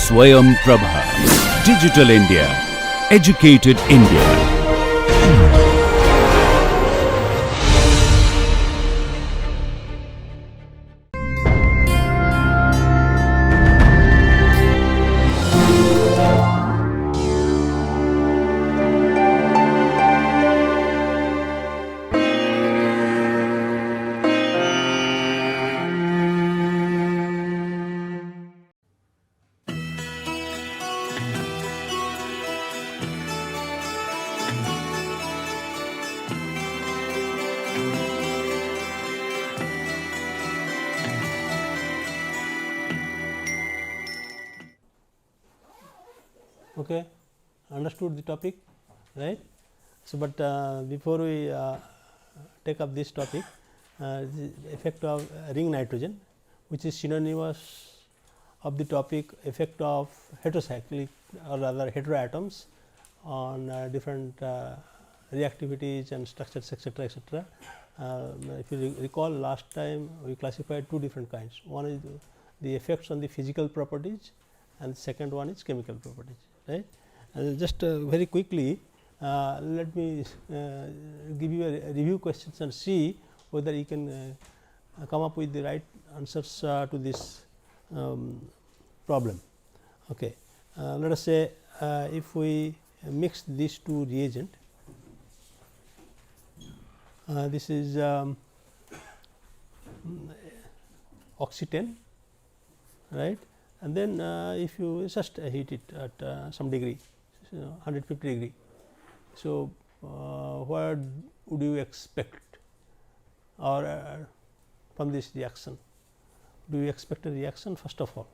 Swayam Prabha. Digital India. Educated India. Okay, understood the topic, right? So, but before we take up this topic, the effect of ring nitrogen, which is synonymous of the topic effect of heterocyclic or rather heteroatoms on different reactivities and structures, etc., etc. If you recall, last time we classified two different kinds. One is the effects on the physical properties, and the second one is chemical properties, right. Just very quickly, let me give you a review questions and see whether you can come up with the right answers to this problem. Okay. Let us say if we mix these two reagent, this is oxytene, right, and then if you just heat it at some degree, 150 degree. So, what would you expect or from this reaction? Do you expect a reaction? First of all,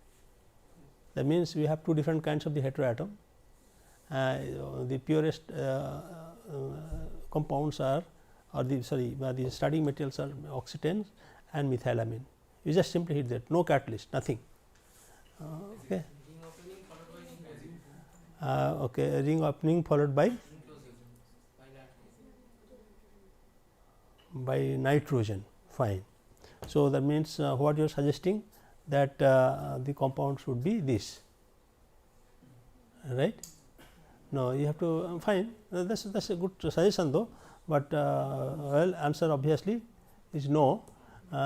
that means we have two different kinds of the heteroatom. The purest compounds are, or the the starting materials are oxytenes and methylamine. You just simply hit that, no catalyst, nothing. Okay. Okay, ring opening followed by nitrogen. Fine. So, that means what you are suggesting, that the compound should be this, right? No, you have to fine. That's a good suggestion though, but well, answer obviously is no.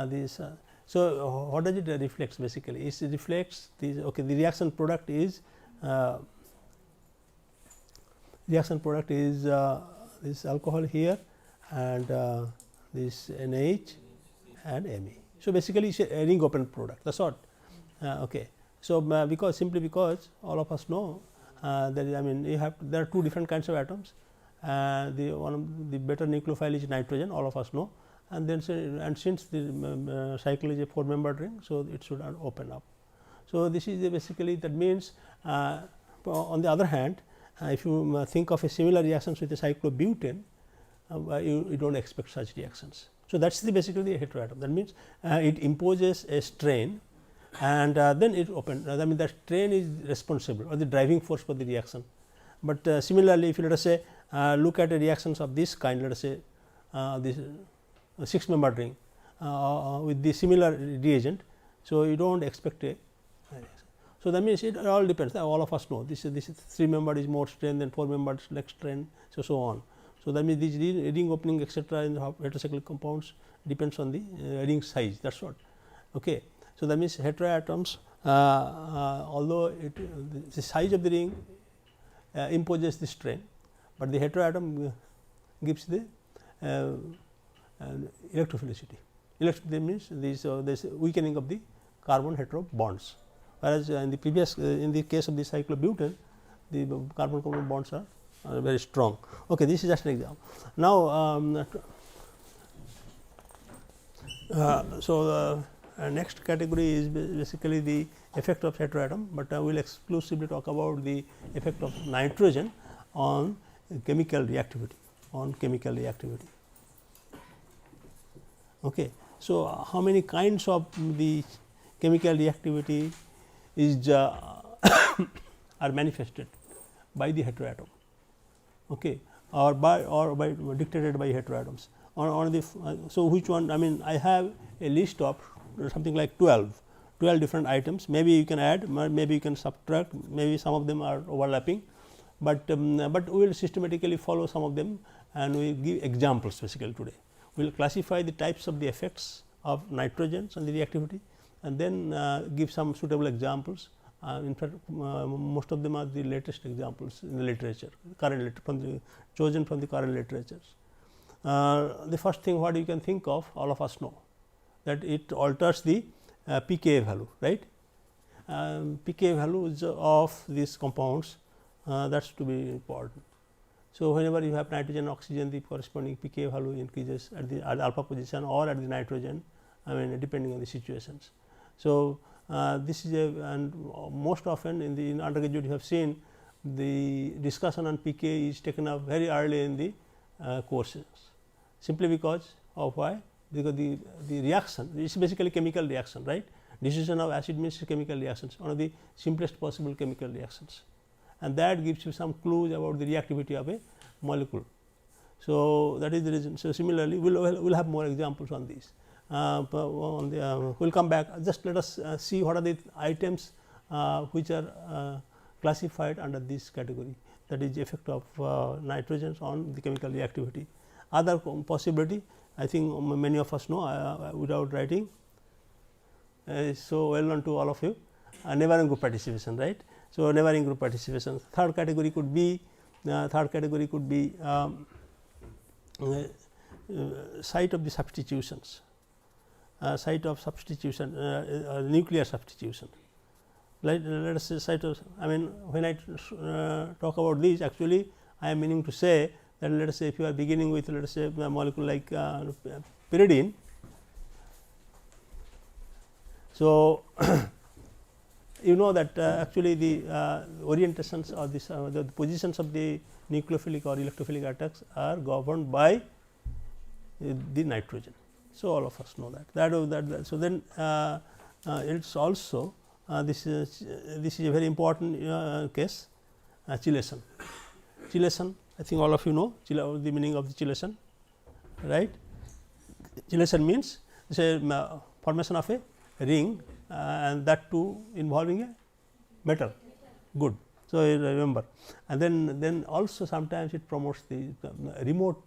This so what does it reflects basically? It reflects the the reaction product is this alcohol here and this NH and Me. So, basically it is a ring open product, that is what. Okay. So, simply because all of us know that is, I mean, you have there are two different kinds of atoms. The one of the better nucleophile is nitrogen, all of us know, and then since the cycle is a 4-membered ring, so it should open up. So, this is basically, that means on the other hand, if you think of a similar reactions with a cyclobutane, you do not expect such reactions. So, that is basically the heteroatom. That means it imposes a strain and then it opens. I mean, that strain is responsible or the driving force for the reaction. But similarly, if you let us say look at a reactions of this kind, let us say this 6-membered ring with the similar reagent. So, you do not expect a reaction. So, that means it all depends, all of us know this is 3-membered is more strain, then 4-membered less strain, so on. So, that means this ring opening etc. in the heterocyclic compounds depends on the ring size, that is what. Okay. So, that means heteroatoms, although the size of the ring imposes the strain, but the heteroatom gives the electrophilicity. Electrophilicity means this weakening of the carbon hetero bonds, whereas in the previous in the case of the cyclobutane, the carbon carbon bonds are very strong. Okay, this is just an example. Now, next category is basically the effect of heteroatom, but we will exclusively talk about the effect of nitrogen on chemical reactivity. Okay. So, how many kinds of the chemical reactivity is are manifested by the heteroatom, okay, or by dictated by heteroatoms on the so which one, I mean, I have a list of something like 12 12 different items, maybe you can add, maybe you can subtract, maybe some of them are overlapping, but we will systematically follow some of them and we will give examples basically today. We will classify the types of the effects of nitrogens on the reactivity and then give some suitable examples. In fact, most of them are the latest examples in the literature, chosen from the current literatures. The first thing what you can think of, all of us know that it alters the pKa value, right. pKa values of these compounds, that is to be important. So, whenever you have nitrogen and oxygen, the corresponding pKa value increases at the alpha position or at the nitrogen, I mean depending on the situations. So, this is and most often in undergraduate you have seen the discussion on pKa is taken up very early in the courses, simply because of why? Because the reaction is basically chemical reaction, right. Dissociation of acid means chemical reactions, one of the simplest possible chemical reactions, and that gives you some clues about the reactivity of a molecule. So, that is the reason. So, similarly, we will have more examples on these. We will come back, just let us see what are the items which are classified under this category, that is the effect of nitrogens on the chemical reactivity. Other possibility, I think many of us know without writing, so well known to all of you, neighboring group participation, right. So, neighboring group participation. Third category could be site of the substitutions, site of substitution, nuclear substitution. Let us say site of, I mean when I talk about this, actually I am meaning to say that let us say if you are beginning with let us say a molecule like pyridine. So, you know that actually the orientations or this the positions of the nucleophilic or electrophilic attacks are governed by the nitrogen. So, all of us know that. So, then it is also this is a very important case, chelation. Chelation, I think all of you know the meaning of the chelation, right. Chelation means say formation of a ring and that too involving a metal, good. So, remember, and then also sometimes it promotes the remote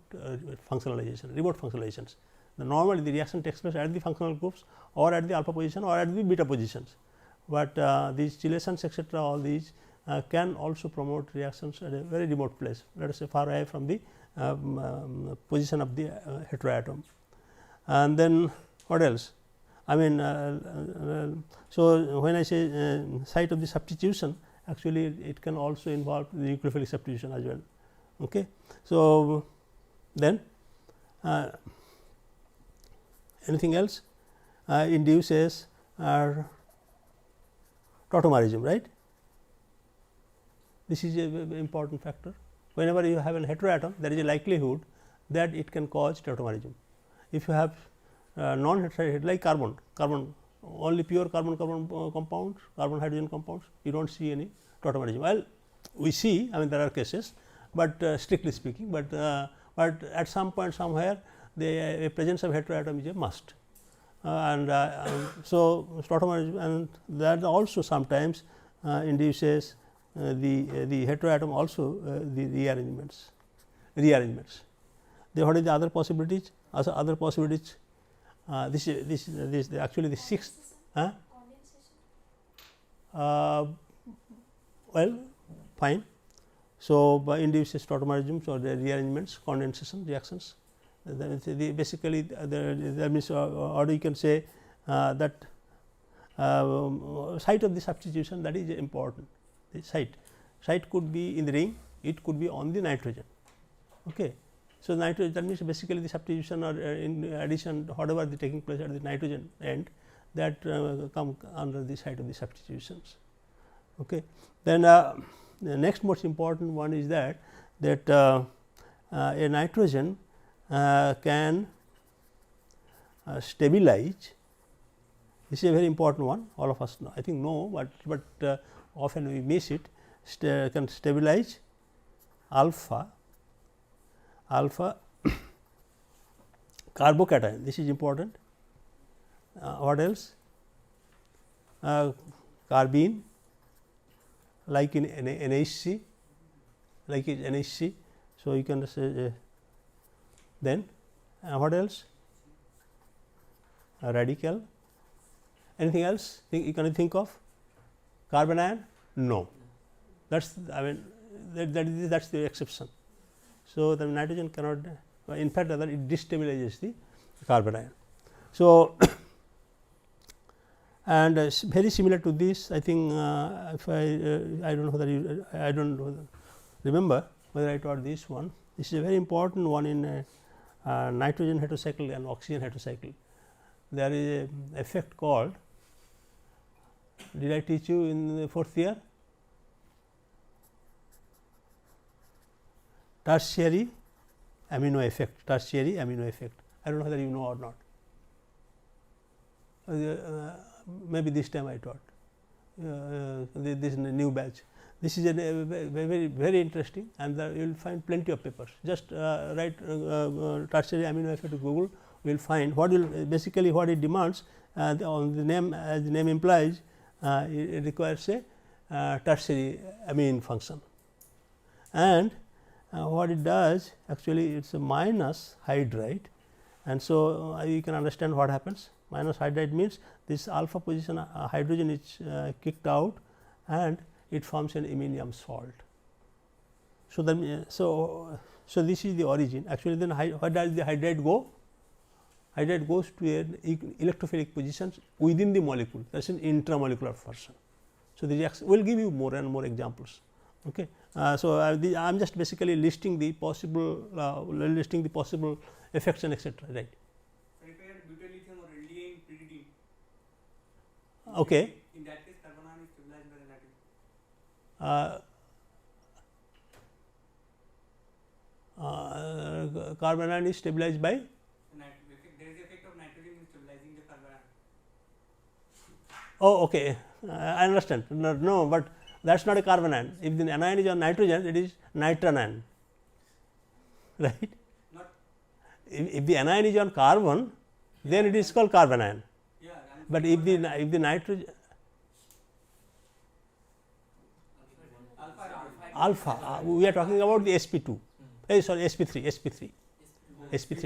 functionalizations. Normally the reaction takes place at the functional groups or at the alpha position or at the beta positions, but these chelations etc., all these can also promote reactions at a very remote place, let us say far away from the position of the heteroatom. And then what else? I mean, so when I say site of the substitution, actually it can also involve the nucleophilic substitution as well. Okay. So, then anything else induces tautomerism, right. This is a very important factor. Whenever you have an heteroatom, there is a likelihood that it can cause tautomerism. If you have non-heteroatom like carbon, only pure carbon compounds, carbon hydrogen compounds, you do not see any tautomerism. Well, we see, I mean there are cases, but strictly speaking, but at some point somewhere the presence of heteroatom is a must, so tautomerism, and that also sometimes induces the heteroatom also the rearrangements. Then what is the other possibilities? Other possibilities. This is actually the sixth. Well, fine. So, by induces tautomerism or the rearrangements, condensation reactions. Basically, that means, or you can say that site of the substitution, that is important. The site could be in the ring, it could be on the nitrogen. Okay. So, nitrogen, that means basically the substitution or in addition whatever the taking place at the nitrogen end, that come under the site of the substitutions. Okay. Then the next most important one is that a nitrogen can stabilize. This is a very important one, all of us know, I think know, but often we miss it. Can stabilize alpha carbocation. This is important. What else? carbene, like in NHC, like in NHC. So, you can say then what else? A radical. Anything else you can think of? Carbon ion? No. That's that's the exception. So, the nitrogen cannot, in fact, rather it destabilizes the carbon ion. So, and very similar to this, I think if I don't know whether you, I don't know remember whether I taught this one. This is a very important one in nitrogen heterocycle and oxygen heterocycle. There is a effect called, did I teach you in the 4th year? Tertiary amino effect, tertiary amino effect. I don't know whether you know or not. Maybe this time I taught this new batch. This is a very interesting, and you will find plenty of papers. Just write tertiary amino effect to Google. You will find what will basically what it demands. On the name, as the name implies, it requires a tertiary amine function, and what it does actually it is a minus hydride, and so you can understand what happens. Minus hydride means this alpha position hydrogen is kicked out and it forms an iminium salt. So, then so this is the origin. Actually, then where does the hydride go? Hydride goes to an electrophilic position within the molecule, that is an intramolecular version. So, the reaction will give you more and more examples. Okay. So, I am just basically listing the possible effects and etc. Right. Okay. In that case, carbon ion is stabilized by the nitrogen. Carbon ion is stabilized by? There is the effect of nitrogen in stabilizing the carbon ion. Oh, okay. I understand. No, but that is not a carbon ion. If the anion is on nitrogen, it is nitron ion, right? Not if the anion is on carbon, then it is called carbon ion. yeah. But if the nitrogen alpha, we are talking about the sp2. Sorry, sp3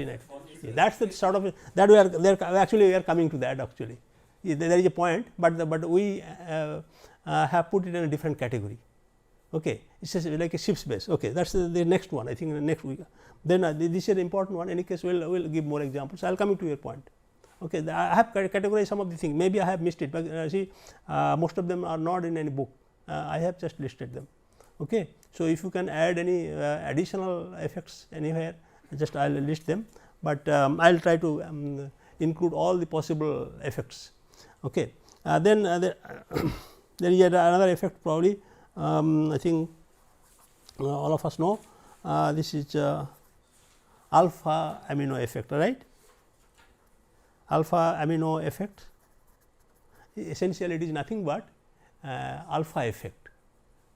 nitrogen. Yeah, that's the sort of that we are coming to that actually. There is a point, but we have put it in a different category. Okay, it's just like a Schiff's base. Okay, that's the next one. I think the next week. Then this is an important one. In any case, we'll give more examples. I'll come to your point. Okay, I have categorized some of the things. Maybe I have missed it, but see, most of them are not in any book. I have just listed them. Okay, so if you can add any additional effects anywhere, just I'll list them, but I'll try to include all the possible effects. Okay, then there is another effect probably. I think all of us know this is alpha amino effect, right? Alpha amino effect, essentially it is nothing but alpha effect.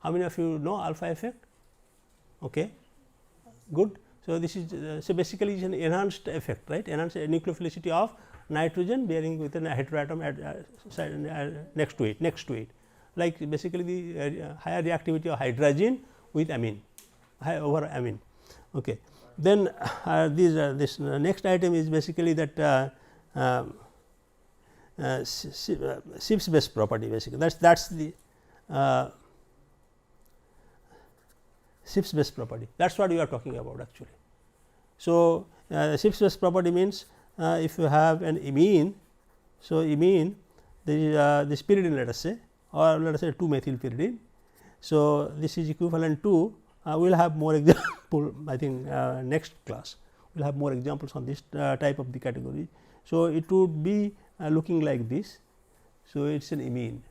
How many of you know alpha effect? Okay, good. So, this is so basically it is an enhanced effect, right? Enhanced nucleophilicity of nitrogen bearing with a heteroatom at next to it, like basically the higher reactivity of hydrazine with amine, over amine. Okay. Then this next item is basically that Schiff's base property. Basically, that's the Schiff's base property. That's what we are talking about actually. So, Schiff's base property means if you have an imine, so imine this pyridine, let us say, or let us say 2-methylpyridine. So, this is equivalent to we will have more example. I think next class we will have more examples on this type of the category. So, it would be looking like this. So, it is an imine,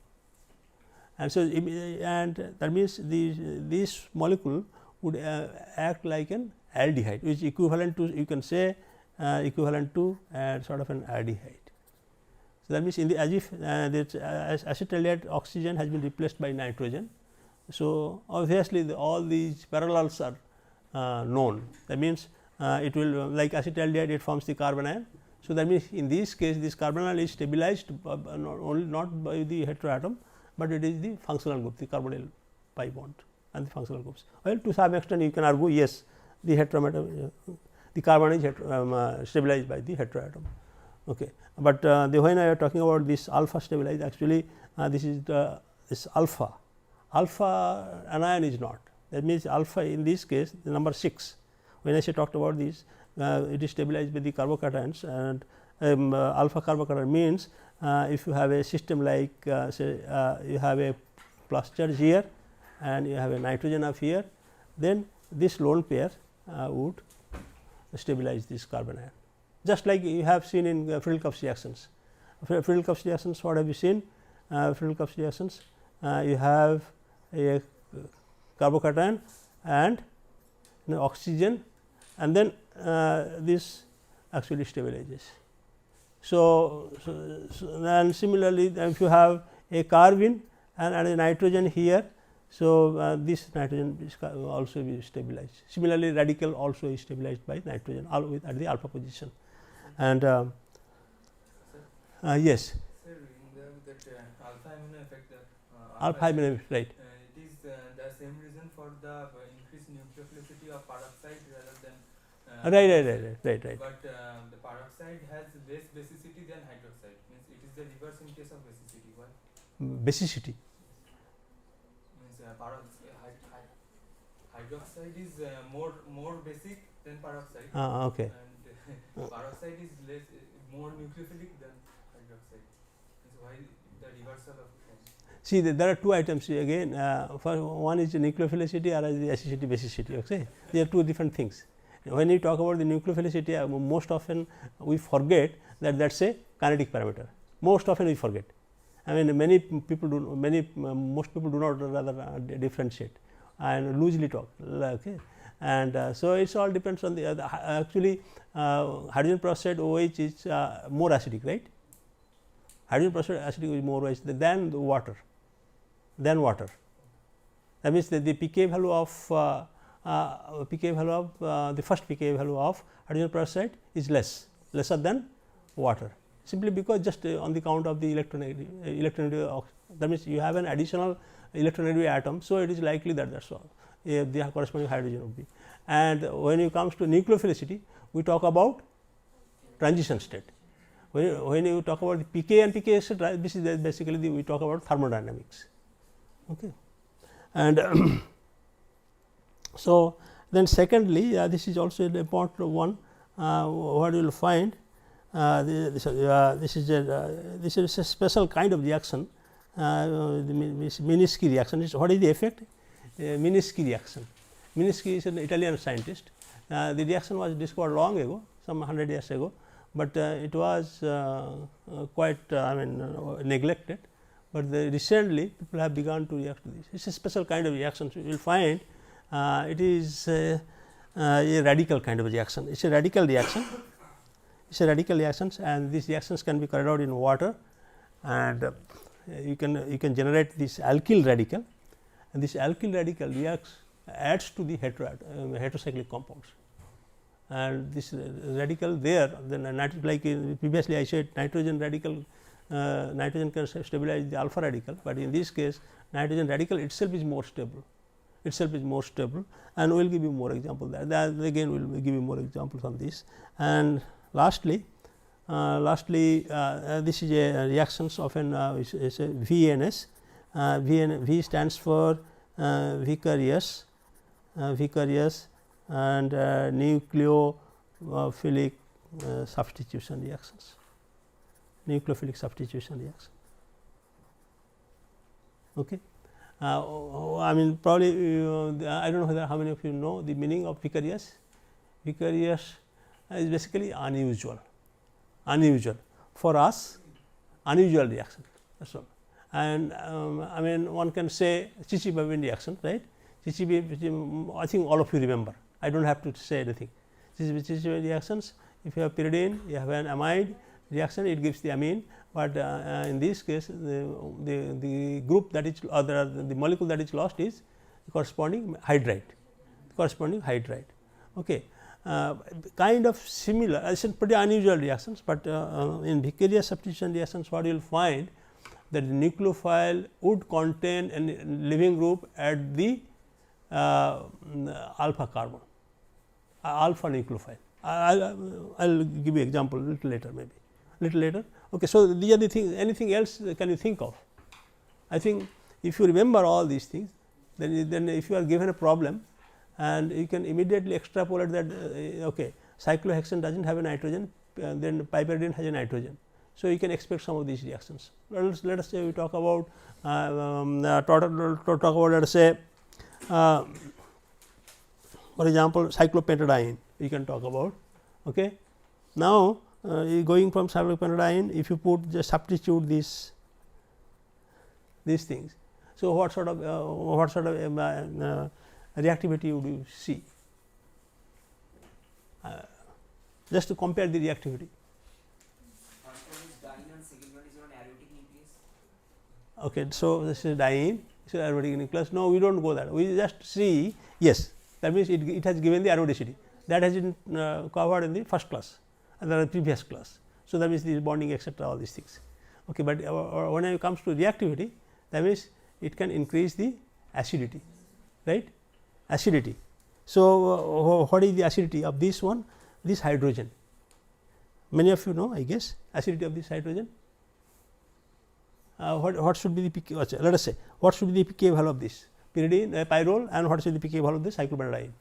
and so and that means this molecule would act like an aldehyde, which is equivalent to, you can say equivalent to sort of an aldehyde. So, that means in the as if acetaldehyde oxygen has been replaced by nitrogen. So, obviously, all these parallels are known. That means, it will like acetaldehyde, it forms the carbon ion. So, that means, in this case this carbonyl is stabilized not by the heteroatom, but it is the functional group, the carbonyl pi bond and the functional groups. Well, to some extent you can argue, yes, the heteroatom, the carbon is stabilized by the heteroatom. Okay. But when I am talking about this alpha stabilized, actually this is this alpha anion is not. That means, alpha in this case the number 6, when I say talked about this, it is stabilized by the carbocations, and alpha carbocation means if you have a system like say you have a plus charge here and you have a nitrogen up here, then this lone pair would stabilize this carbon ion, just like you have seen in Friedel-Crafts reactions. Friedel-Crafts reactions, what have you seen? Friedel-Crafts reactions, you have a carbocation and oxygen, and then this actually stabilizes. So, and similarly, if you have a carbene and a nitrogen here, so this nitrogen is also be stabilized. Similarly, radical also is stabilized by nitrogen at the alpha position. And yes, Sir, in that alpha amino effect, alpha amino effect, right. It is the same reason for the increased nucleophilicity of peroxide rather than Right. But the peroxide has less basicity than hydroxide. Means it is the reverse in case of basicity. Why? Basicity. Means hydroxide is more basic than peroxide. Okay. And peroxide is more nucleophilic than hydroxide. Means why the reversal of See, there are two items again. One is the nucleophilicity, other is the acidity basicity. Okay, they are two different things. When you talk about the nucleophilicity, most often we forget that is a kinetic parameter. Most often we forget. I mean, most people do not rather differentiate and loosely talk. Okay, and so it all depends on the actually hydrogen peroxide OH is more acidic, right? Hydrogen peroxide acidic is more acidic than the water. That means the pK value of the first pK value of hydrogen peroxide is lesser than water, simply because just on the count of the electronegative, that means you have an additional electronegative atom. So, it is likely that is all the corresponding hydrogen would be. And when it comes to nucleophilicity, we talk about transition state. When you talk about the pK and pK etc., this is basically we talk about thermodynamics. Okay. And so, then secondly, this is also an important one. What you will find this is a special kind of reaction, the Minsky reaction. What is the effect? Minsky reaction. Minsky is an Italian scientist. The reaction was discovered long ago, some 100 years ago, but it was quite neglected. But recently people have begun to react to this. It is a special kind of reaction. So, you will find it is a radical kind of reaction. It is a radical reaction. It is a radical reaction, and these reactions can be carried out in water, and you can generate this alkyl radical, and this alkyl radical adds to the heterocyclic compounds. And this radical there, then like previously I said, nitrogen radical. Nitrogen can stabilize the alpha radical, but in this case nitrogen radical itself is more stable, and we will give you more examples that again we will give you more examples on this. And lastly, this is a reactions of an is a VNS. V stands for vicarious and nucleophilic substitution reactions. Nucleophilic substitution reaction. Okay. I mean, probably I don't know whether how many of you know the meaning of vicarious. Vicarious is basically unusual for us, unusual reaction. That's all. And I mean, one can say Chichi-Babin reaction, right? Chichi-Babin, I think all of you remember. I don't have to say anything. Chichi-Babin reactions. If you have pyridine, you have an amide reaction, it gives the amine, but in this case the group that is the molecule that is lost is the corresponding hydride. Okay. kind of similar, it's pretty unusual reactions, but in vicarious substitution reactions what you will find that the nucleophile would contain a leaving group at the alpha carbon, alpha nucleophile. I will give you example little later, maybe little later. Okay, so these are the things. Anything else can you think of? I think if you remember all these things, then if you are given a problem and you can immediately extrapolate that okay, cyclohexane does not have a nitrogen, then piperidine has a nitrogen. So, you can expect some of these reactions. Let us say we talk about let us say for example, cyclopentadiene we can talk about. Okay. Now, going from cyclopentadiene, if you put just substitute these things. So, what sort of reactivity would you see? Just to compare the reactivity. Okay, so this is diene, this is aromatic nucleus. No, we do not go that. We just see, yes, that means it has given the aromaticity that has been covered in the first class and the previous class. So, that means this bonding etc. all these things. Okay, but when it comes to reactivity, that means it can increase the acidity, right? Acidity. So, what is the acidity of this one? This hydrogen. Many of you know, I guess, acidity of this hydrogen. What should be the pK? Let us say what should be the pK value of this pyridine, pyrrole, and what should be the pK value of this cyclopentadiene?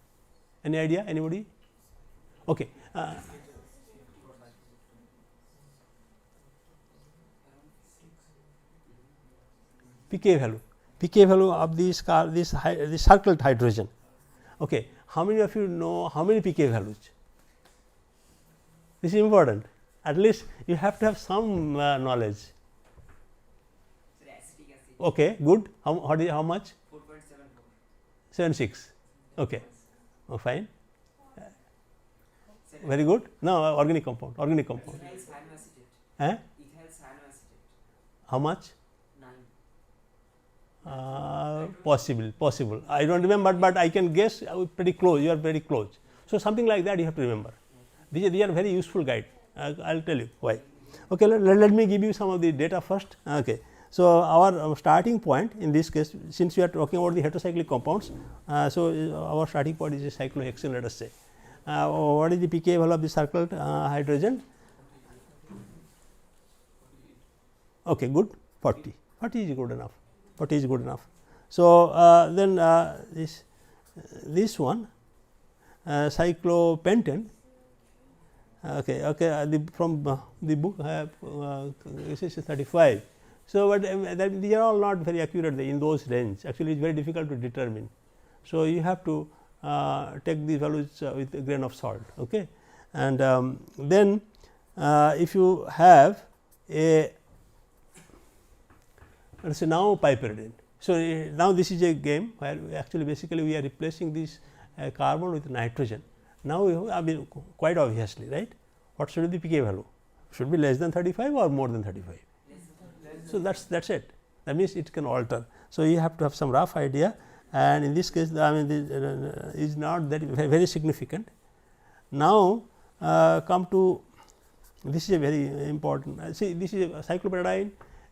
Any idea? Anybody? Okay. pK value of this circled hydrogen. Okay. How many of you know how many pK values? This is important. At least you have to have some knowledge. Okay, good. How much? 4.76. Okay. Oh, fine. Very good. Now, organic compound. How much? Possible. I do not remember, but I can guess pretty close. You are very close. So, something like that you have to remember. These are very useful guide. I will tell you why. Okay, let me give you some of the data first. Okay. So, our starting point in this case, since we are talking about the heterocyclic compounds, so our starting point is a cyclohexane, let us say. What is the pK value of the circled hydrogen? Okay, good, 40 is good enough. 40 is good enough. So, then this one cyclopentane. Okay, from the book this is 35. So, but these are all not very accurate in those range. Actually, it is very difficult to determine. So, you have to take these values with a grain of salt. Okay, and then if you have a, let us say now piperidine. So, now this is a game where actually basically we are replacing this carbon with nitrogen. Now, I mean quite obviously, right, what should be the pK value? Should be less than 35 or more than 35? So, that is it. That means, it can alter. So, you have to have some rough idea, and in this case I mean this is not that very significant. Now, come to this is a very important, see this is a cyclopentadiene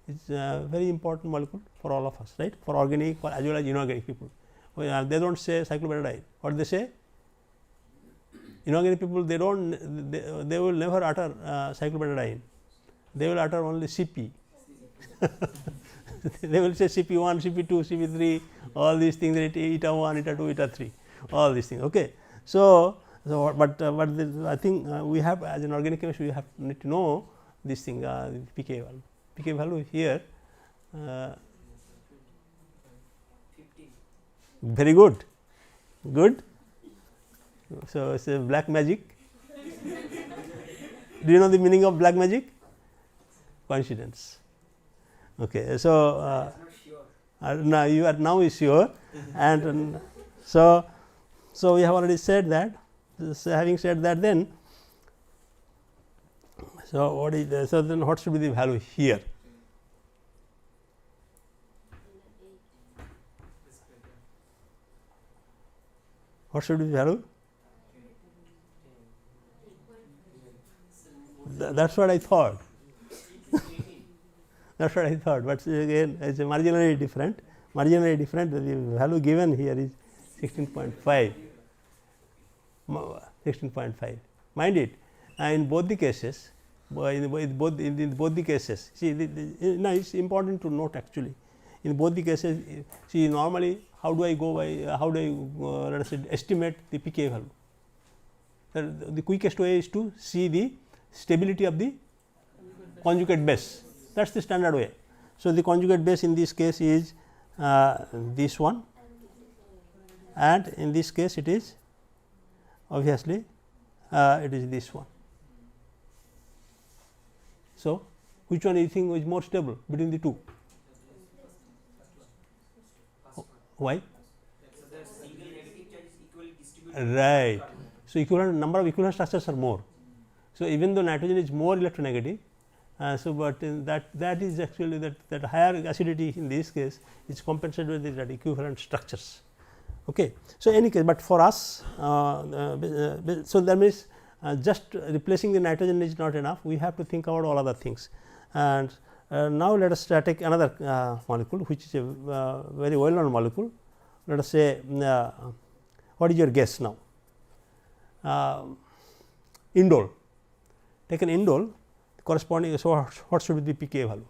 is a very important molecule for all of us, right, for organic as well as inorganic people. They do not say cyclopentadiene, what they say? Inorganic people, they will never utter cyclopentadiene, they will utter only CP. They will say CP1, CP2, CP3, all these things, eta 1, eta 2, eta 3, all these things. Okay. So, but I think we have, as an organic chemist, we need to know this thing, pK value. pK value here 15. Very good. So, it is a black magic. Do you know the meaning of black magic? Coincidence. Okay. So, now you are now sure, and so we have already said that. So, having said that, then so what is the, so then what should be the value here? What should be the value? that is what I thought. That is what I thought, but again it is marginally different. Marginally different, the value given here is 16.5. 16.5. Mind it, in both the cases, in both the cases, see, now it is important to note actually. In both the cases, see, normally how do I go by, how do I let us say estimate the pK value? The quickest way is to see the stability of the conjugate base. That is the standard way. So, the conjugate base in this case is this one, and in this case it is obviously it is this one. So, which one you think is more stable between the two? Why? Right. So, equivalent number of equivalent structures are more. So, even though nitrogen is more electronegative, so but that is actually that higher acidity in this case is compensated with that equivalent structures. Okay. So, any case, but for us, so that means just replacing the nitrogen is not enough, we have to think about all other things. And now let us take another molecule which is a very well known molecule. Let us say what is your guess now? Indole. Take an indole corresponding, so what should be the pK value?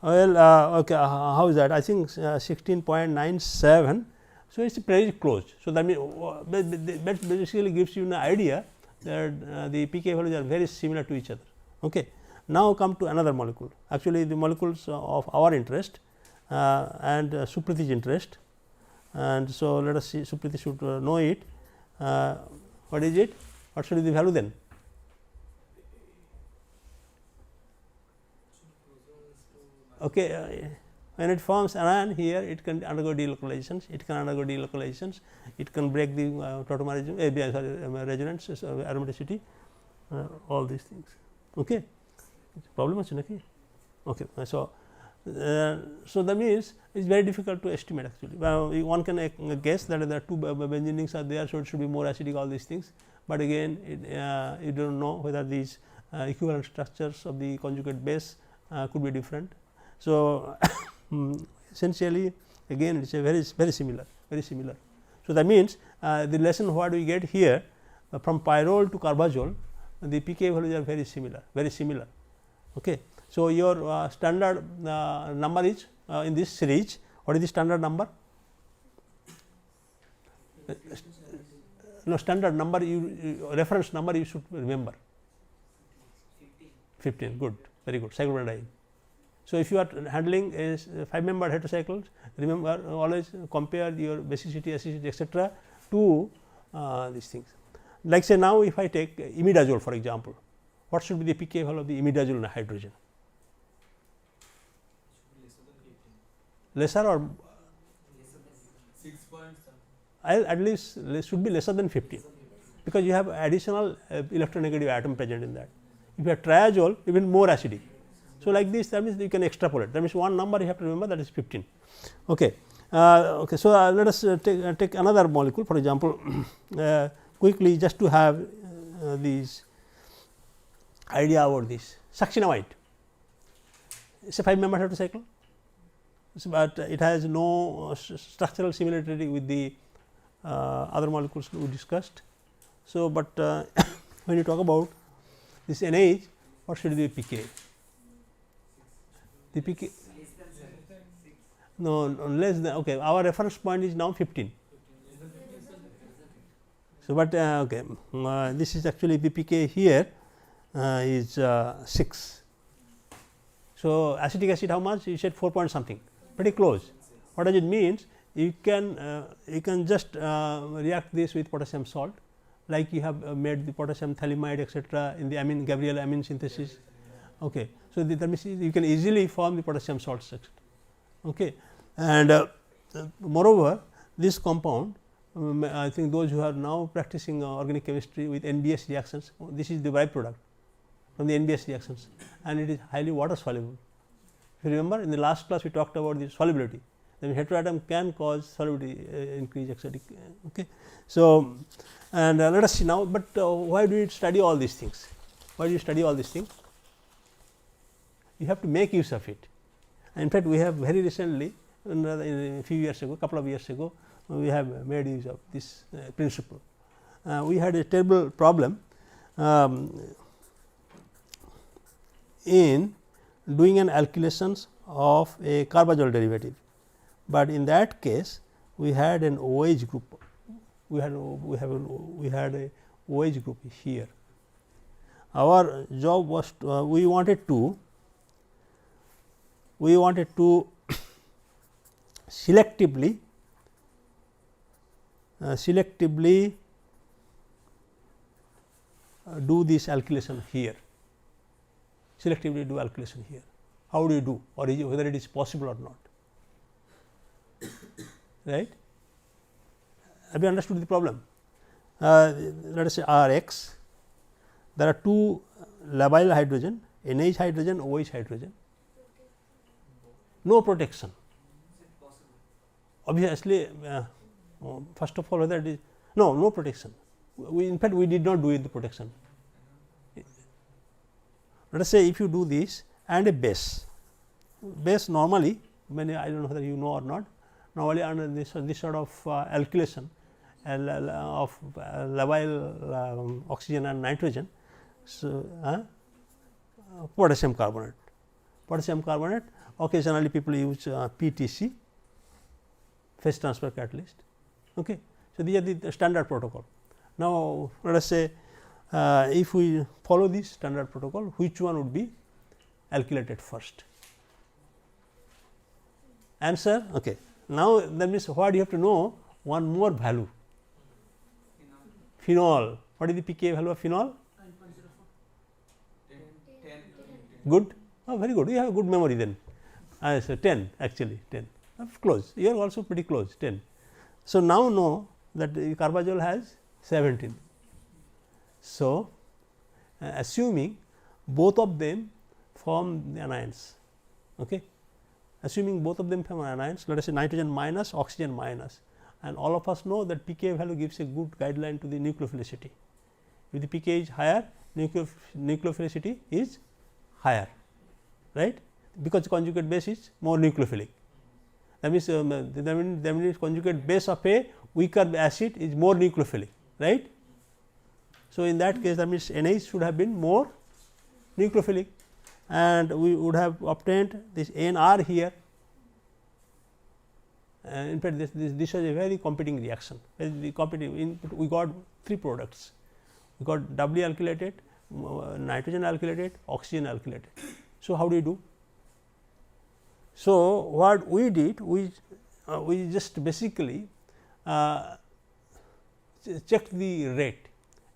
Well, okay, how is that? I think 16.97. So, it is pretty close. So, that means that basically gives you an idea that the pK values are very similar to each other. Okay. Now, come to another molecule, actually the molecules of our interest and Supriti's interest, and so let us see, Supriti should know it. What is it? What should be the value then? Okay, when it forms anion here, it can undergo delocalizations, it can break the tautomer resonance, aromaticity, all these things. Okay, problem is okay. Okay, so that means it is very difficult to estimate actually. One can guess that there are two benzene rings are there, so it should be more acidic, all these things, but again you do not know whether these equivalent structures of the conjugate base could be different. So, essentially again it is a very similar. So, that means the lesson what we get here from pyrrole to carbazole, the pK values are very similar. Okay. So, your standard number is in this series, what is the standard number? No, standard number, reference number you should remember. 15, good, very good, cyclopentadiene. So, if you are handling a 5-membered heterocycles, remember always compare your basicity, acidity, etc. to these things. Like say now, if I take imidazole for example, what should be the pK value of the imidazole in hydrogen? Lesser or 6.7? at least should be lesser than 15, because you have additional electronegative atom present in that. If you have triazole, even more acidic. So, like this, that means you can extrapolate, that means one number you have to remember, that is 15. Okay. Okay. So, let us take another molecule for example, quickly just to have these idea about this succinamide. It is a 5-membered heterocycle, but it has no structural similarity with the other molecules we discussed. So, but when you talk about this NH, what should be the pK? The pK no less than, okay, our reference point is now 15. So, but okay, this is actually the pK here is 6. So, acetic acid how much? You said 4 point something, pretty close. What does it mean? You can just react this with potassium salt, like you have made the potassium thalamide etc. in the amine Gabriel amine synthesis. Okay. So, that means you can easily form the potassium salt structure. Okay. And moreover, this compound, I think those who are now practicing organic chemistry with NBS reactions, this is the byproduct from the NBS reactions, and it is highly water soluble. If you remember, in the last class we talked about the solubility. then heteroatom can cause solubility increase etc. Okay. So, and let us see now, but why do you study all these things? Why do you study all these things? You have to make use of it. In fact, we have very recently in a few years ago, couple of years ago, we have made use of this principle. We had a terrible problem in doing an alkylations of a carbazole derivative, but in that case we had an OH group. We had a OH group here. Our job was we wanted to selectively do this alkylation here, selectively do alkylation here. How do you do, or whether it is possible or not, right? Have you understood the problem? Let us say R x, there are two labile hydrogen, NH hydrogen, OH hydrogen, no protection. Obviously, first of all, whether it is no protection. In fact, we did not do it the protection. Let us say if you do this and a base normally, I do not know whether you know or not, normally under this sort of alkylation of labile oxygen and nitrogen. So, potassium carbonate, occasionally people use PTC, phase transfer catalyst. Okay. So, these are the standard protocol. Now, let us say if we follow this standard protocol, which one would be alkylated first? Answer. Okay. Now, that means what you have to know one more value, phenol. What is the pKa value of phenol? 10. Good. Oh, very good. You have a good memory then. So 10 actually 10. Close. You are also pretty close 10. So, now know that the carbazole has 17. So, assuming both of them form the anions, okay. Assuming both of them form anions, let us say nitrogen minus, oxygen minus, and all of us know that pKa value gives a good guideline to the nucleophilicity. If the pKa is higher, nucleophilicity is higher, right, because the conjugate base is more nucleophilic. That means, that means conjugate base of a weaker acid is more nucleophilic, right. So, in that case, that means NH should have been more nucleophilic, and we would have obtained this NR here. In fact, this was a very competing reaction. We got three products. We got doubly alkylated, nitrogen alkylated, oxygen alkylated. So, how do you do? So, what we did, we just basically checked the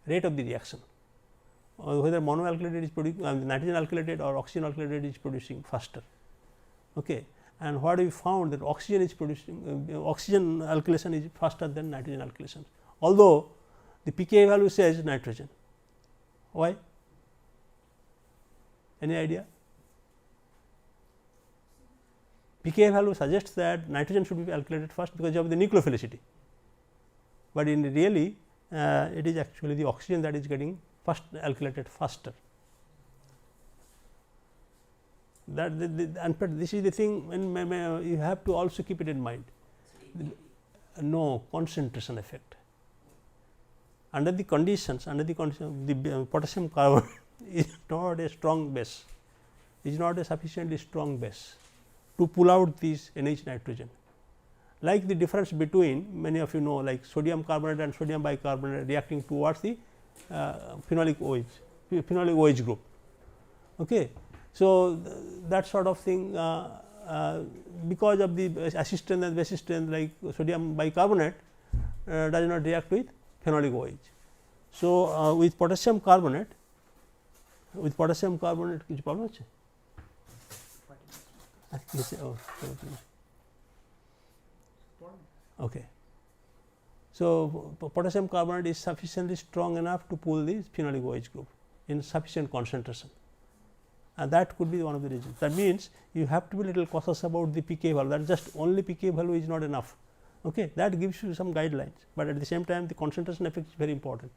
rate of the reaction, whether monoalkylated is producing nitrogen alkylated or oxygen alkylated is producing faster. Okay. And what we found that oxygen is producing oxygen alkylation is faster than nitrogen alkylation, although the pKa value says nitrogen. Why? Any idea? pKa value suggests that nitrogen should be alkylated first because of the nucleophilicity, but in really it is actually the oxygen that is getting first alkylated faster. That and this is the thing, when you have to also keep it in mind. No concentration effect. Under the conditions, the potassium carbonate is not a strong base, is not a sufficiently strong base to pull out this NH nitrogen. Like the difference between, many of you know, like sodium carbonate and sodium bicarbonate reacting towards the phenolic OH group. Okay. So, that sort of thing, because of the acid strength and base strength like sodium bicarbonate does not react with phenolic OH. So, with potassium carbonate কিছু problem হচ্ছে? Okay. So, potassium carbonate is sufficiently strong enough to pull the phenolic OH group in sufficient concentration. and that could be one of the reasons. That means, you have to be little cautious about the pK value, that just only pK value is not enough. Okay. That gives you some guidelines, but at the same time the concentration effect is very important.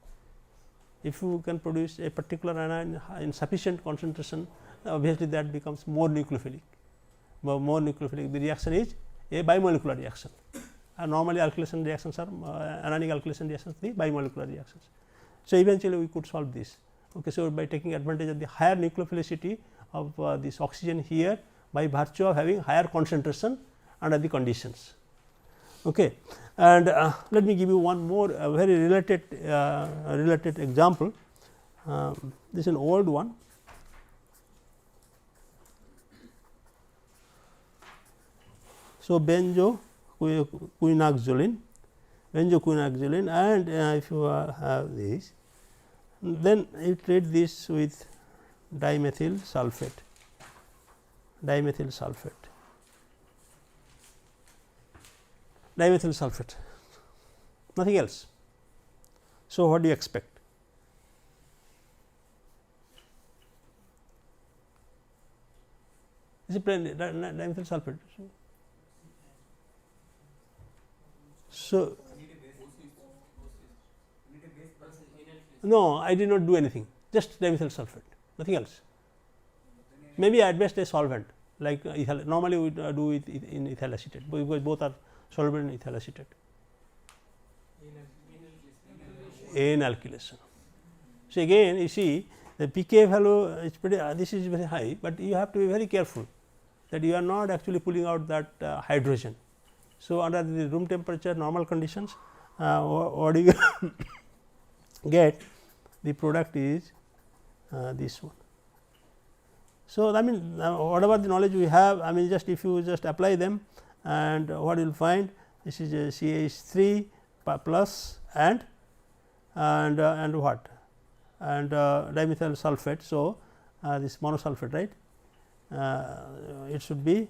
If you can produce a particular anion in sufficient concentration, obviously that becomes more nucleophilic. More nucleophilic, the reaction is a bimolecular reaction. Normally alkylation reactions are anionic alkylation reactions, the bimolecular reactions. So, eventually we could solve this. Okay. So, by taking advantage of the higher nucleophilicity of this oxygen here, by virtue of having higher concentration under the conditions. Okay. And let me give you one more very related example. This is an old one. So, benzoquinoxazoline, and if you have this, then you treat this with dimethyl sulfate, nothing else. So, what do you expect? Is it plain dimethyl sulfate? So, no, I did not do anything, just dimethyl sulfate, nothing else. Maybe at best a solvent like ethyl. Normally we do it in ethyl acetate, because both are soluble in ethyl acetate. In alkylation. So, again you see the pK value is pretty this is very high, but you have to be very careful that you are not actually pulling out that hydrogen. So, under the room temperature normal conditions, what do you get? The product is this one. So, I mean whatever the knowledge we have, I mean just if you just apply them, and what you will find, this is a CH3 plus and what, and dimethyl sulfate. So, this monosulfate, right, it should be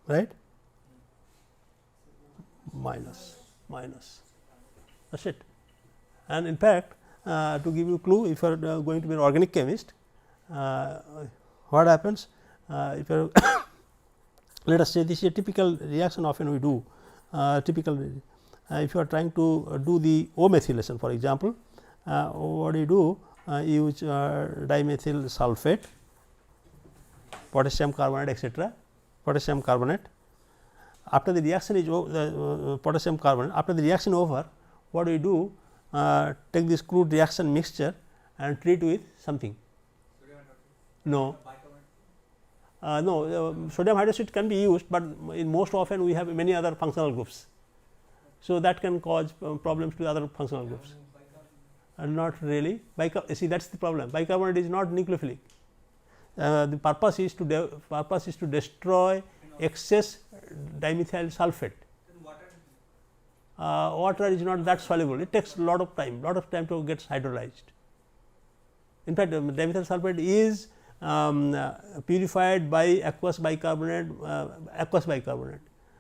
right, minus, that is it. And in fact, to give you a clue, if you are going to be an organic chemist, what happens if you are let us say this is a typical reaction often we do, if you are trying to do the O methylation, for example, what do you do? Use dimethyl sulfate, potassium carbonate, etc., potassium carbonate. After the reaction is potassium carbonate, after the reaction over, what do we do? Take this crude reaction mixture and treat with something. No, sodium hydroxide can be used, but in most often we have many other functional groups. So, that can cause problems to other functional groups. Not really. See, that is the problem. Bicarbonate is not nucleophilic. The purpose is to destroy excess dimethyl sulfate. Water is not that soluble. It takes a lot of time to get hydrolyzed. In fact, dimethyl sulfate is purified by aqueous bicarbonate.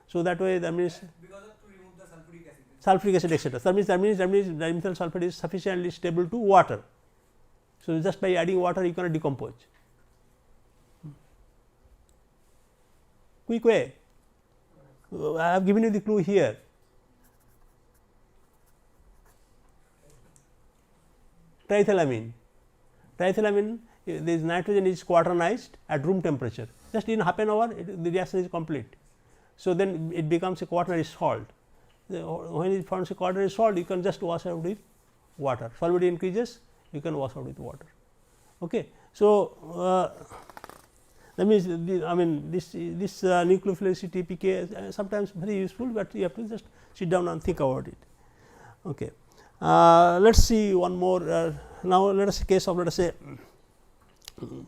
So, that way that means because of to remove the sulfuric acid, etc. That means dimethyl sulfate is sufficiently stable to water. So, just by adding water you cannot decompose. Quick way, I have given you the clue here. Triethylamine, this nitrogen is quaternized at room temperature, just in half an hour the reaction is complete. So, then it becomes a quaternary salt. When it forms a quaternary salt, you can just wash out with water, solubility increases, you can wash out with water. Okay. So, that means this nucleophilicity pK sometimes very useful, but you have to just sit down and think about it. Okay. Let us see one more. Now, let us case of, let us say, we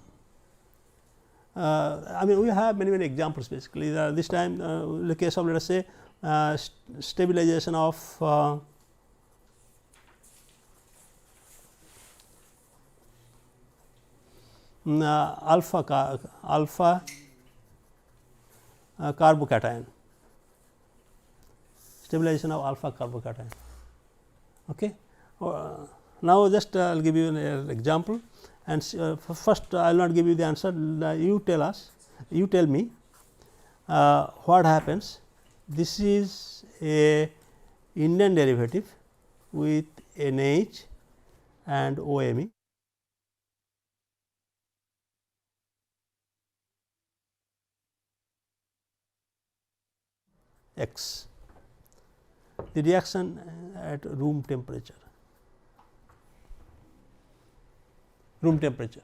have many examples basically. This time the case of, let us say, stabilization of alpha carbocation. stabilization of alpha carbocation. Okay. Now, just I will give you an example, and first I will not give you the answer, you tell us, you tell me what happens. This is a Indian derivative with NH and OMe. X, the reaction at room temperature. Room temperature.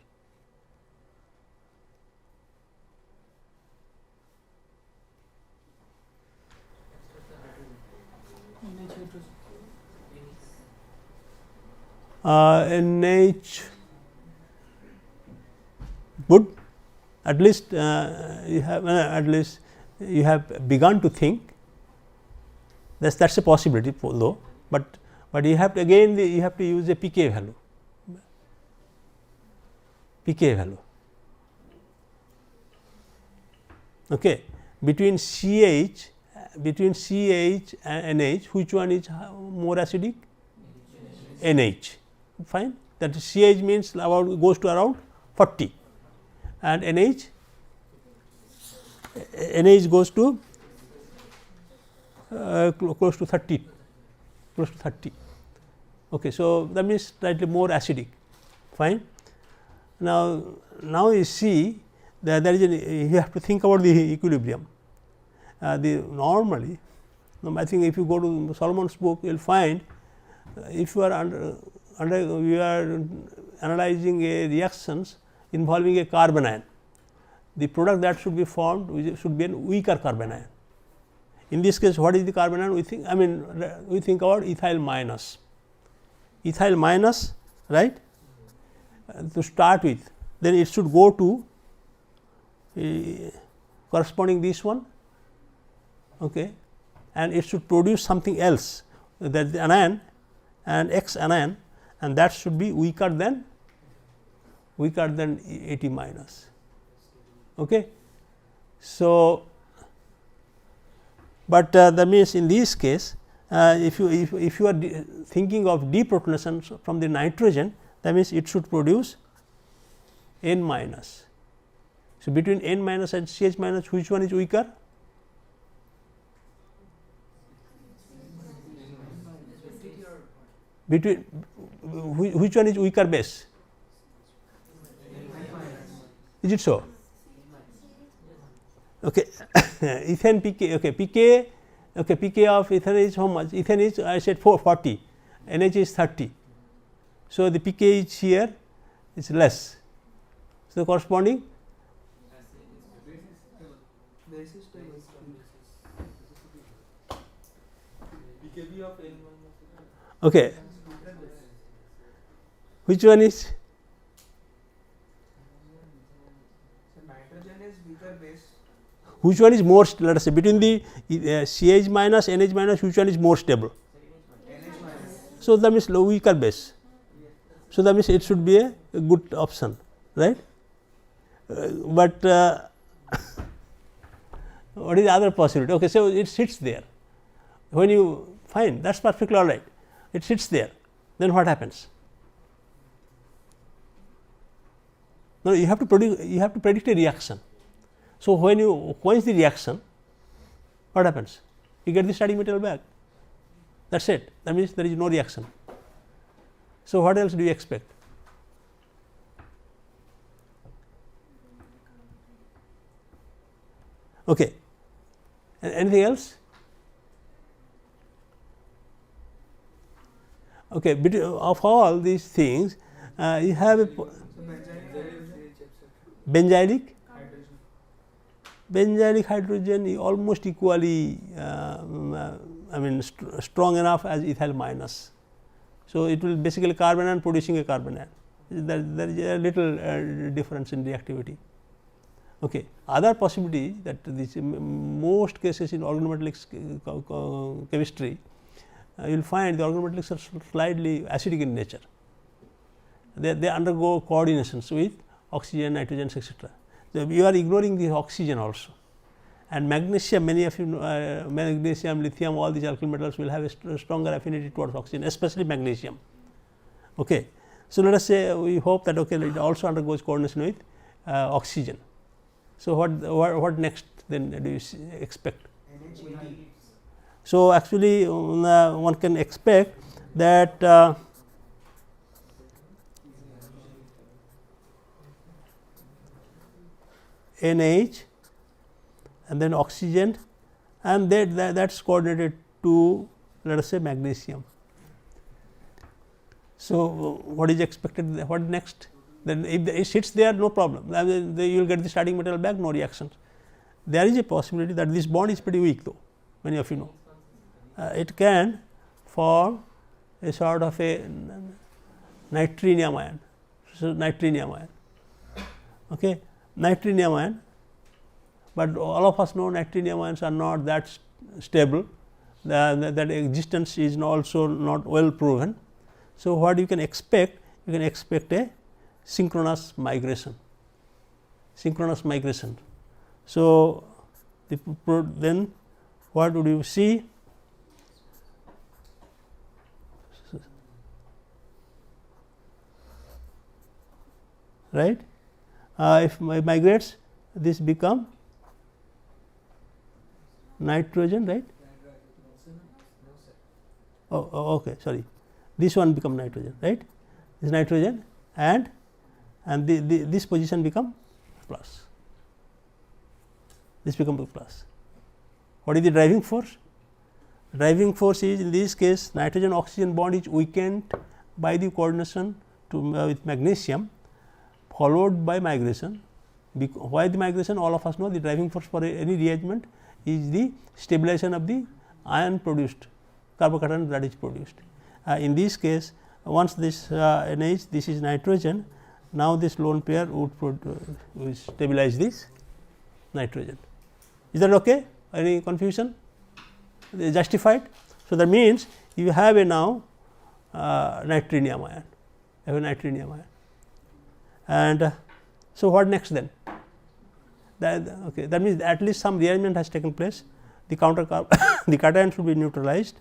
NH good, at least you have begun to think. That's a possibility though, but you have to again you have to use a pK value. pK value. Okay. Between CH and NH, which one is more acidic? NH. Fine. That is CH means goes to around 40, and NH goes to close to 30. Okay. So, that means slightly more acidic. Fine. Now you see that there is you have to think about the equilibrium. Normally, I think if you go to Solomon's book, you will find if you are we are analyzing a reactions involving a carbon ion, the product that should be formed should be a weaker carbon ion. In this case, what is the carbon ion? We think we think about ethyl minus, right, to start with. Then it should go to corresponding this one, okay, and it should produce something else, that the anion and X anion, and that should be weaker than 80 minus. Okay. So, but that means in this case, if you are thinking of deprotonation from the nitrogen, that means it should produce N minus. So, between N minus and CH minus, which one is weaker? Between which one is weaker base? Is it so? Okay. Ethane pK, okay, pK of ethane is how much? Ethane is, I said 40, NH is 30. So, the pK is here is less. So, corresponding okay. Which one is? Nitrogen is weaker base. Which one is more, let us say, between the CH minus, NH minus, which one is more stable? NH minus. So, that means weaker base. So, that means it should be a good option, right? But what is the other possibility? Okay, so it sits there. When you find, that is perfectly all right, it sits there, then what happens? Now, you have to predict a reaction. So, when you quench the reaction, what happens? You get the starting material back, that is it, that means there is no reaction. So, what else do you expect? Okay. Anything else? Okay. Of all these things, you have a benzylic hydrogen is almost equally strong enough as ethyl minus. So, it will basically carbon ion producing a carbon ion. There is a little difference in reactivity. Okay. Other possibility that this most cases in organometallics chemistry, you will find the organometallics are slightly acidic in nature. They undergo coordinations with oxygen, nitrogen, etc. So, you are ignoring the oxygen also. and magnesium, many of you know, magnesium, lithium, all these alkyl metals will have a stronger affinity towards oxygen, especially magnesium. Okay. So, let us say we hope that okay, it also undergoes coordination with oxygen. So, what next then do you expect? So, actually one can expect that NH and then oxygen, and that is coordinated to, let us say, magnesium. So, what is expected? What next? Then if it sits there, no problem, you will get the starting metal back, no reactions. There is a possibility that this bond is pretty weak though, many of you know. It can form a sort of a nitrinium ion. So, nitrinium ion, okay. Nitrinium ion, but all of us know nitrinium ions are not that stable, that existence is also not well proven. So, what you can expect? You can expect a synchronous migration. So, then what would you see? Right? If migrates, this become nitrogen, right? Oh, okay, sorry. This one become nitrogen, right? This nitrogen, and this position become plus. This become plus. What is the driving force? The driving force is, in this case, nitrogen oxygen bond is weakened by the coordination with magnesium, followed by migration. Why the migration? All of us know the driving force for any rearrangement is the stabilization of the ion produced, carbocation that is produced. In this case, once this NH, this is nitrogen, now this lone pair would stabilize this nitrogen. Is that okay? Any confusion? Justified? So, that means you have a now nitrinium ion, and so what next then? That means at least some rearrangement has taken place, the the cation should be neutralized.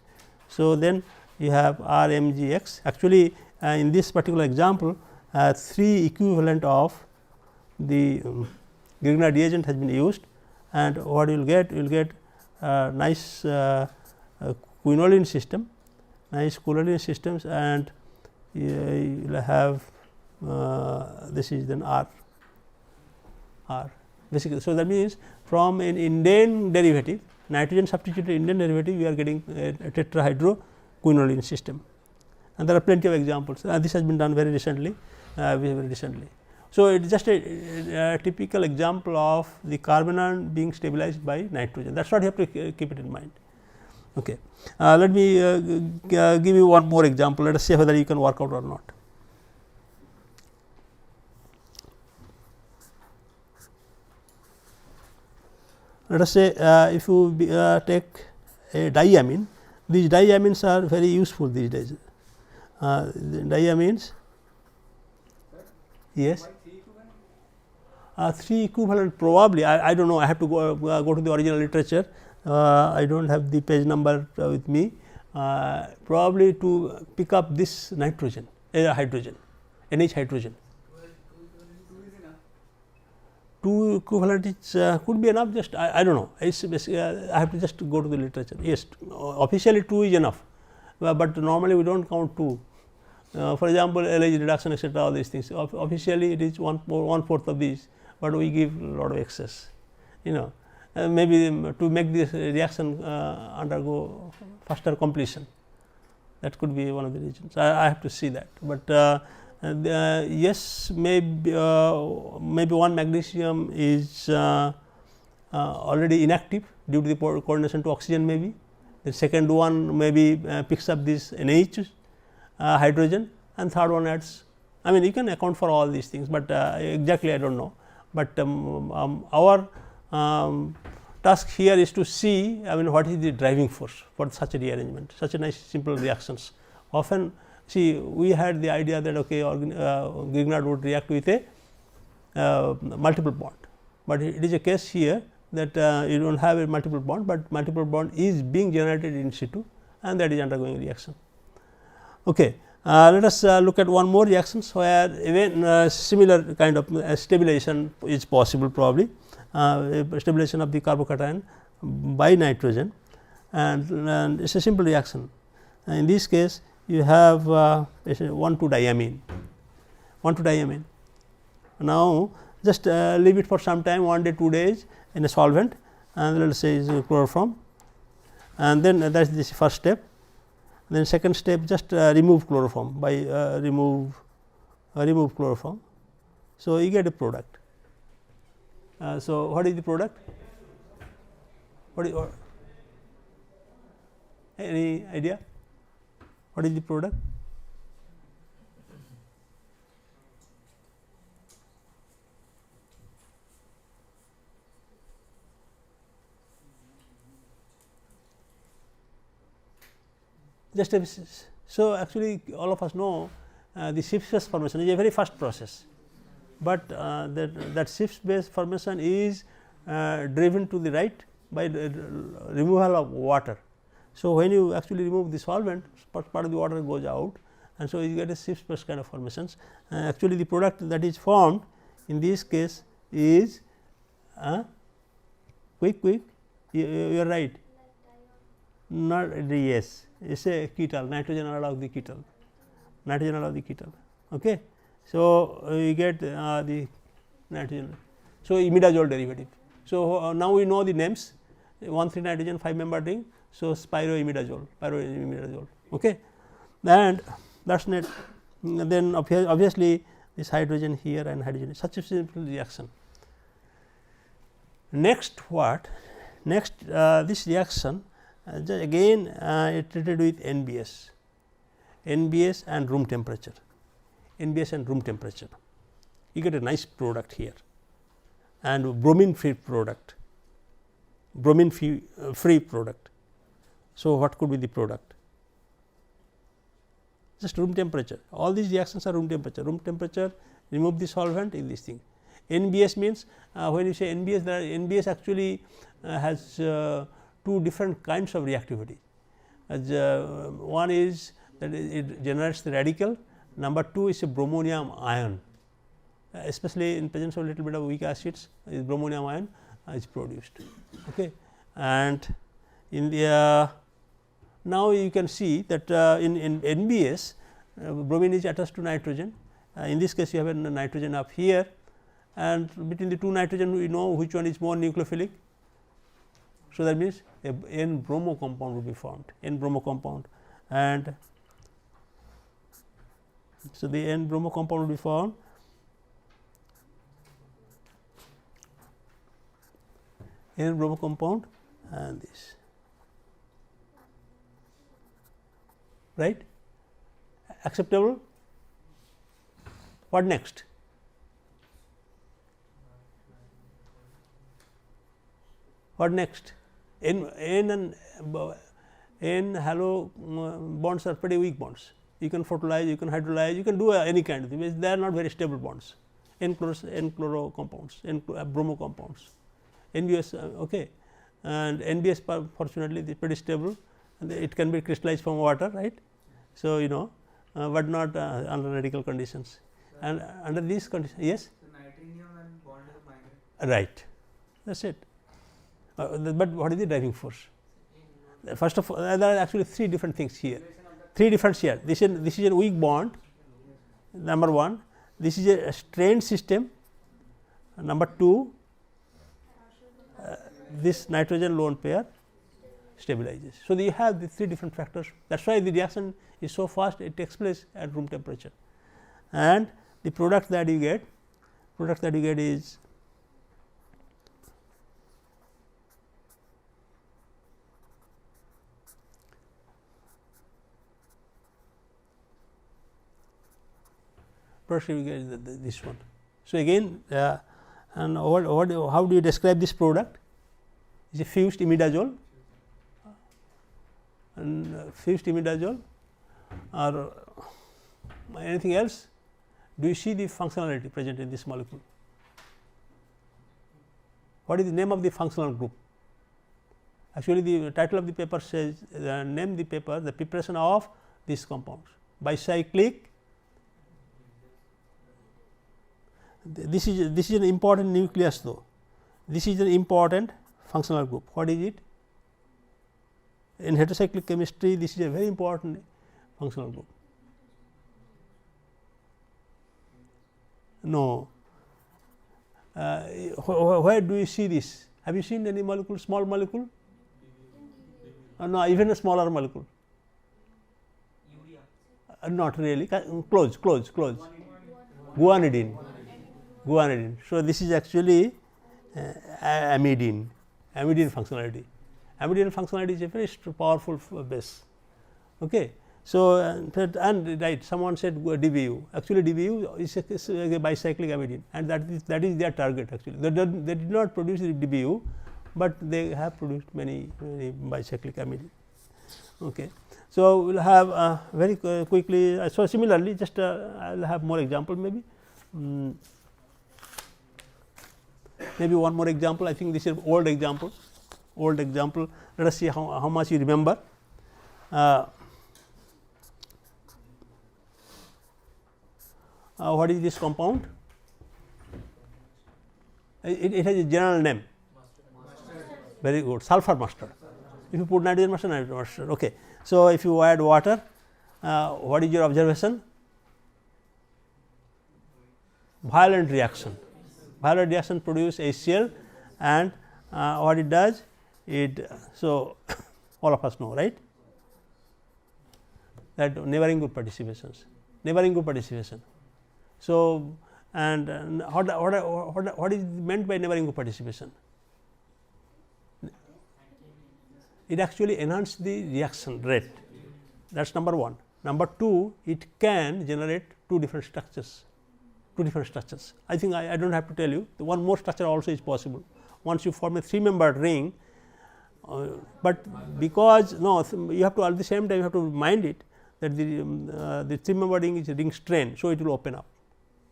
So, then you have R M G X. Actually, in this particular example, 3 equivalent of the Grignard reagent has been used, and what you will get? You will get nice quinoline system, systems, and you will have this is then R basically. So, that means from an Indian derivative, nitrogen substituted Indian derivative, we are getting a tetrahydroquinoline system, and there are plenty of examples. This has been done very recently, So, it is just a typical example of the carbon ion being stabilized by nitrogen. That is what you have to keep it in mind. Okay. Let me give you one more example. Let us see whether you can work out or not. Let us say if you take a diamine, these diamines are very useful these days. Diamines, yes, 3 equivalent probably, I do not know, I have to go to the original literature. I do not have the page number with me, probably to pick up this nitrogen, hydrogen, NH hydrogen. 2 equivalent is could be enough, just I do not know, I have to just go to the literature. Yes, officially 2 is enough, but normally we do not count 2. For example, LH reduction, etc., all these things. Officially it is 1/4 of these, but we give a lot of excess, maybe to make this reaction undergo faster completion. That could be one of the reasons. I have to see that, but yes, maybe one magnesium is already inactive due to the coordination to oxygen, maybe the second one maybe picks up this NH hydrogen, and third one adds. I mean, you can account for all these things, but exactly I do not know. But our task here is to see, I mean, what is the driving force for such a rearrangement, such a nice simple reactions. Often, see, we had the idea that okay, Grignard would react with a multiple bond, but it is a case here that you do not have a multiple bond, but multiple bond is being generated in situ and that is undergoing reaction. Okay. Let us look at one more reactions where even similar kind of stabilization is possible, probably stabilization of the carbocation by nitrogen, and it is a simple reaction. In this case you have 1,2-diamine. Now, just leave it for some time, 1 day 2 days in a solvent, and let us say is chloroform, and then that is this first step. Then second step, just remove chloroform by remove chloroform. So, you get a product. So, what is the product? What is any idea? What is the product? Just a, so actually all of us know the shift base formation is a very fast process, but that shift base formation is driven to the right by removal of water. So, when you actually remove the solvent, part of the water goes out, and so you get a shift base kind of formations. Actually the product that is formed in this case is quick you are right, not yes, it is a ketal, nitrogen analog of the ketal, Okay. So, you get the nitrogen, so imidazole derivative. So, now we know the names 1,3 nitrogen 5 member ring. So, pyroimidazole. Okay. And that is net. Then obviously this hydrogen here and hydrogen, such a simple reaction. Next what? Next this reaction again treated with NBS and room temperature, you get a nice product here, and bromine free product. So, what could be the product? Just room temperature, all these reactions are room temperature, remove the solvent in this thing. NBS means when you say NBS, NBS actually has 2 different kinds of reactivity. As one is that it generates the radical, number 2 is a bromonium ion, especially in presence of little bit of weak acids, is bromonium ion is produced. Okay. And in the now you can see that in NBS bromine is attached to nitrogen, in this case you have a nitrogen up here, and between the 2 nitrogen we know which one is more nucleophilic. So, that means a N bromo compound will be formed, and so the N bromo compound will be formed, and this, right, acceptable. What next? N halo bonds are pretty weak bonds. You can photolize, you can hydrolyze, you can do any kind of thing. They are not very stable bonds. N chloro compounds, N bromo compounds, NBS. Okay, and NBS fortunately is pretty stable, and it can be crystallized from water, right. So, you know, but not under radical conditions, and under these conditions, yes. So, nitrogen and bond is minus. Right, that is it. But what is the driving force? First of all, there are actually 3 different things here. 3 different here. This is a weak bond, number 1. This is a strained system, number 2. This nitrogen lone pair stabilizes. So, you have the 3 different factors. That is why the reaction is so fast, it takes place at room temperature, and the product that you get is first you get this one. So, again and how do you describe this product? It is a fused imidazole, and fused imidazole, or anything else. Do you see the functionality present in this molecule? What is the name of the functional group? Actually, the title of the paper says name the paper the preparation of these compounds. Bicyclic. This is an important nucleus though. This is an important functional group. What is it? In heterocyclic chemistry, this is a very important functional group. No. Where do you see this? Have you seen any molecule, small molecule? No, even a smaller molecule. Urea. Not really. Close. Guanidine. So, this is actually amidine functionality. Amidine functionality is a very powerful base. Okay. So, and right, someone said DBU. Actually, DBU is a bicyclic amidine, and that is their target. Actually, they did not produce the DBU, but they have produced many bicyclic amidine. Okay. So, we will have very quickly. So, similarly, just I will have more example maybe. Maybe one more example. I think this is old example. Let us see how much you remember. What is this compound? It has a general name. Very good. Sulfur mustard. If you put nitrogen mustard, okay. So, if you add water, what is your observation? Violent reaction. Violent reaction produce HCl, and what it does? So all of us know, right? That neighboring group participation. So, and what is meant by neighboring group participation? It actually enhances the reaction rate. That is number one. Number two, it can generate two different structures. I think I do not have to tell you. One more structure also is possible. Once you form a 3-membered ring, but because you have to at the same time you have to mind it that the 3-membered ring is a ring strain, so it will open up.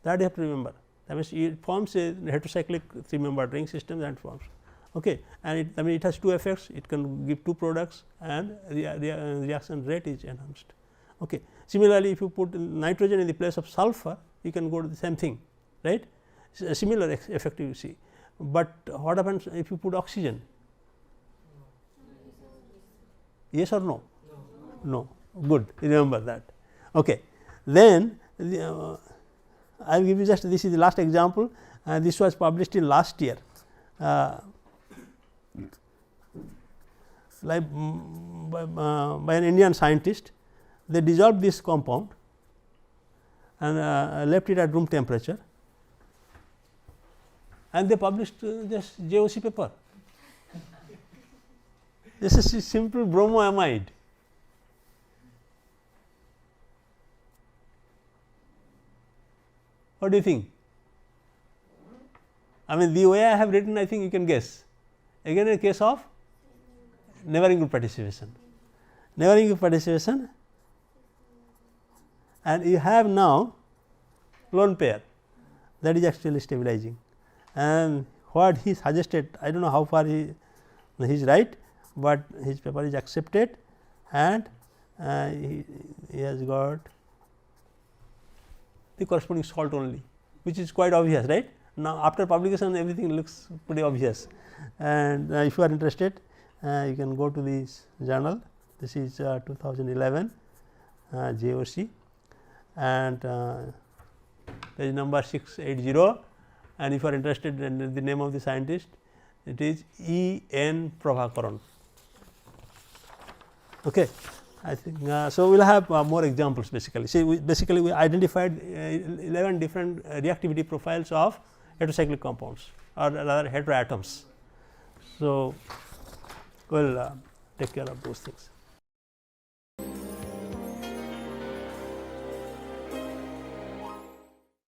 That you have to remember. That means it forms a heterocyclic 3-membered ring system that forms. Okay, and it has two effects. It can give two products, and reaction rate is enhanced. Okay. Similarly, if you put nitrogen in the place of sulfur, you can go to the same thing, right? A similar effect you see. But what happens if you put oxygen? Yes or no? No. Good. Remember that. Okay. Then I will give you just this is the last example, and this was published in last year. Like by an Indian scientist, they dissolved this compound and left it at room temperature, and they published just JOC paper. This is a simple bromoamide. What do you think? I mean, the way I have written, I think you can guess. Again, a case of neighboring group participation. And you have now lone pair that is actually stabilizing, and what he suggested, I do not know how far he is right, but his paper is accepted, and he has got the corresponding salt only, which is quite obvious, right? Now, after publication everything looks pretty obvious, and if you are interested you can go to this journal. This is 2011 JOC, and page number 680, and if you are interested in the name of the scientist, it is E.N. Prabhakaran. Okay. I think so. We will have more examples basically. See, we identified 11 different reactivity profiles of heterocyclic compounds, or rather heteroatoms. So, we will take care of those things.